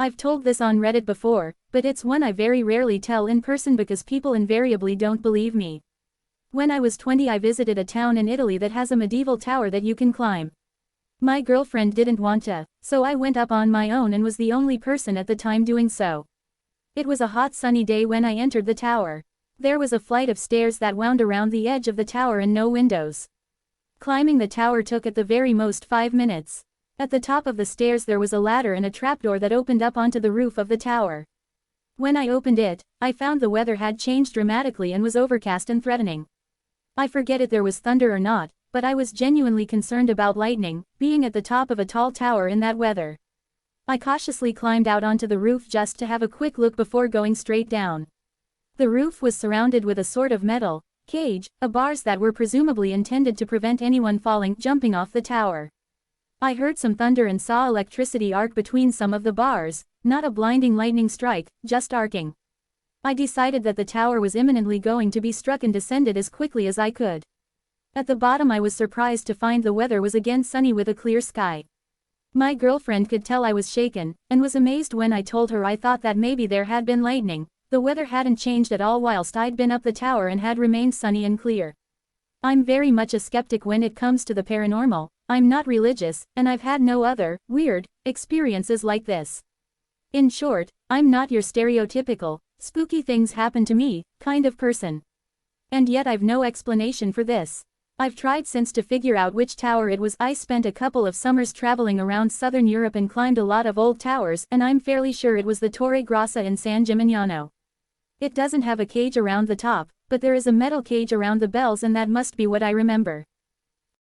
I've told this on Reddit before, but it's one I very rarely tell in person because people invariably don't believe me. When I was 20 I visited a town in Italy that has a medieval tower that you can climb. My girlfriend didn't want to, so I went up on my own and was the only person at the time doing so. It was a hot sunny day when I entered the tower. There was a flight of stairs that wound around the edge of the tower and no windows. Climbing the tower took at the very most 5 minutes. At the top of the stairs there was a ladder and a trapdoor that opened up onto the roof of the tower. When I opened it, I found the weather had changed dramatically and was overcast and threatening. I forget if there was thunder or not, but I was genuinely concerned about lightning, being at the top of a tall tower in that weather. I cautiously climbed out onto the roof just to have a quick look before going straight down. The roof was surrounded with a sort of metal cage, bars that were presumably intended to prevent anyone jumping off the tower. I heard some thunder and saw electricity arc between some of the bars, not a blinding lightning strike, just arcing. I decided that the tower was imminently going to be struck and descended as quickly as I could. At the bottom I was surprised to find the weather was again sunny with a clear sky. My girlfriend could tell I was shaken, and was amazed when I told her I thought that maybe there had been lightning. The weather hadn't changed at all whilst I'd been up the tower and had remained sunny and clear. I'm very much a skeptic when it comes to the paranormal. I'm not religious, and I've had no other, weird, experiences like this. In short, I'm not your stereotypical, spooky things happen to me, kind of person. And yet I've no explanation for this. I've tried since to figure out which tower it was. I spent a couple of summers traveling around southern Europe and climbed a lot of old towers, and I'm fairly sure it was the Torre Grossa in San Gimignano. It doesn't have a cage around the top, but there is a metal cage around the bells, and that must be what I remember.